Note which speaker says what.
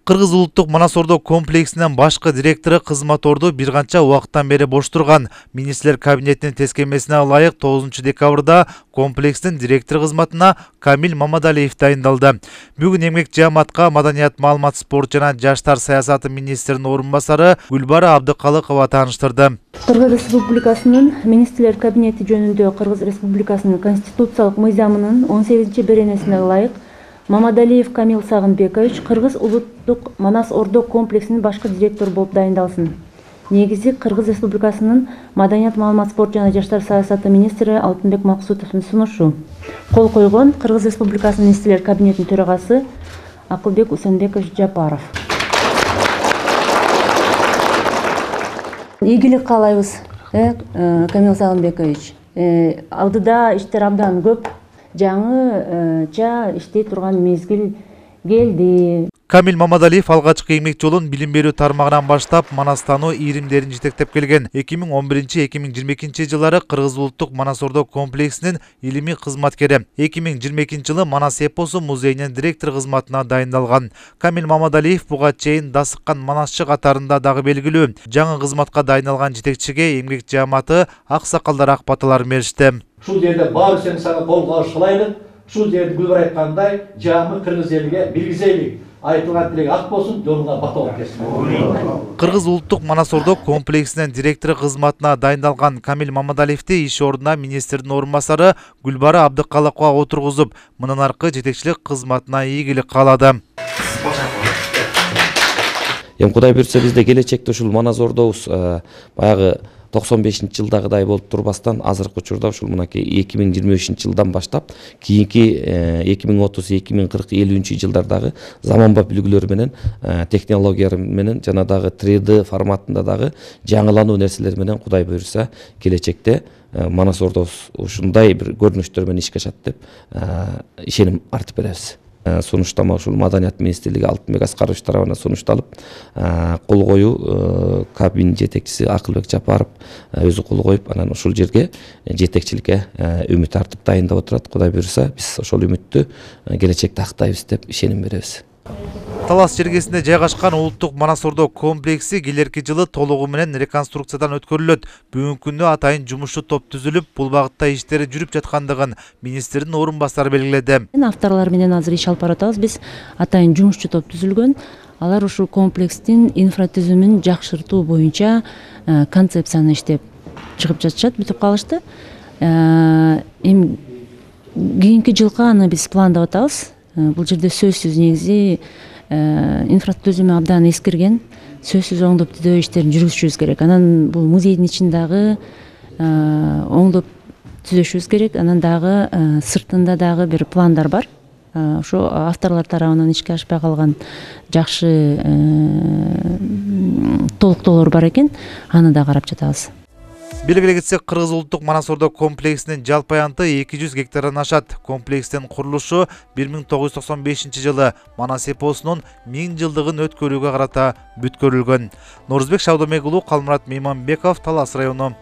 Speaker 1: Кыргыз улуттук Манас Ордо комплексинин башкы директору кызмат орду бир канча убакыттан бери бош турган. Министрлер кабинетинин тескемесине ылайык 9 декабрда комплекстин директор кызматына Камил Мамадалиев дайындалды. Бүгүн эмгек жааматка маданият, маалымат, спорт жана жаштар саясаты министринин орун басары Гүлбара Абдыкалыкова тааныштырды.
Speaker 2: Кыргыз Республикасынын Министрлер кабинети жөнүндө Кыргыз Республикасынын конституциялык мыйзамынын 18-беренесине ылайык Мамадалиев Камил Сагынбекович Кыргыз улуттук Манас Ордо комплексинин башкы директору болуп дайындалсын. Негизи Кыргыз Республикасынын маданият, маалымат, спорт жана жаштар саясаты министри Алтынбек Максутовдун сунушу. Кол койгон Кыргыз Республикасынын Министрлер кабинетинин төрагасы Акылбек Усенбекович Жапаров. Ийгилик каалайбыз, Камил Сагынбекович. Алдыда иштер абдан көп. Жаңыча иштей турган мезгил келди.
Speaker 1: Камил Мамадалиев алгачкы эмгек жолун билим берүү тармагынан баштап Манастануу ийримдерин жетектеп келген. 2011-2022 жылдары Кыргыз улуттук Манас Ордо комплексинин илимий кызматкери. 2022 жылы Манас эпосу музейинин директор кызматына дайындалган. Камил Мамадалиев буга чейин дасыккан манасчы катарында дагы белгилүү. Жаңы кызматка дайындалган жетекчиге эмгек жааматы аксакалдар акбаталарын беришти.
Speaker 3: Ушул жерде баары сени сага колго алышкылайлык. Ушул жерде Гүлбар айткандай, жаамы кыргыз элиге билгизелик. Айтылган тилек ак болсун, жолуңа бата болуп кетсин.
Speaker 1: Кыргыз улуттук Манас Ордо комплексинин директору кызматына дайындалган Камил Мамадалиевди иш ордуна министрдин орун басары Гүлбара Абдыкалыкова отургузуп, мындан аркы жетекчилик кызматына ийгилик каалады.
Speaker 4: Кудай буйрса бизде келечекте ушул Манас Ордобуз баягы 95-жылдагыдай болуп турбастан азыркы учурда ушул мынакей 2023-жылдан баштап кийинки 2030-2040-50 жылдардагы заманбап үлгүлөр менен технологиялар менен жана дагы 3D форматында дагы жаңылануу нерселер менен Кудай буйрса келечекте Манас Ордобуз ушундай бир көрүнүштөр менен ишке ашат деп ишеним артып беребиз. Сунуштама ушул Маданият министрлиги Алтынбек Аскарович тарабынан сунушталып, кол коюу кабинет жетекчиси Акылбек Жапаров өзү кол коюп, анан ушул жерге жетекчиликке үмүт артып дайындап отурат. Кудай буйрса, биз ошол үмүттү келечекте актайбыз деп ишеним беребиз.
Speaker 1: Талас жергесинде жайгашкан улуттук Манас Ордо комплекси келерки жылы толугу менен реконструкциядан өткөрүлөт. Бүгүнкү күндө атайын жумушчу топ түзүлүп, бул багытта иштери жүрүп жаткандыгын министрдин орун басары белгиледи.
Speaker 2: Авторлор менен азыр иш алып баратабыз. Биз атайын жумушчу топ түзүлгөн. Алар ушул комплекстин инфратүзүмүн жакшыртуу боюнча концепцияны иштеп чыгып жатышат, бүтүп калышты. Кийинки жылга аны биз пландап атабыз. Бул жерде сөзсүз негизи инфратүзүмү абдан эскирген, сөзсүз оңдоп түзөө иштерин жүргүзүшүбүз керек. Анан бул музейдин ичиндагы оңдоп түзөшүбүз керек. Анан дагы сыртында дагы бир пландар бар. Ошо авторлор тарабынан ишке ашпай калган жакшы толуктоолор бар экен. Аны да карап жатабыз.
Speaker 1: Белгилей кетсек, Кыргыз улуттук Манас Ордо комплексинин жалпы аянты 200 гектардан ашат. Комплекстин курулушу 1995 жылы Манас эпосунун 1000 жылдыгын өткөрүүгө карата бүткөрүлгөн. Норузбек Шабдомек уулу, Калмурат Мейманбеков, Талас району.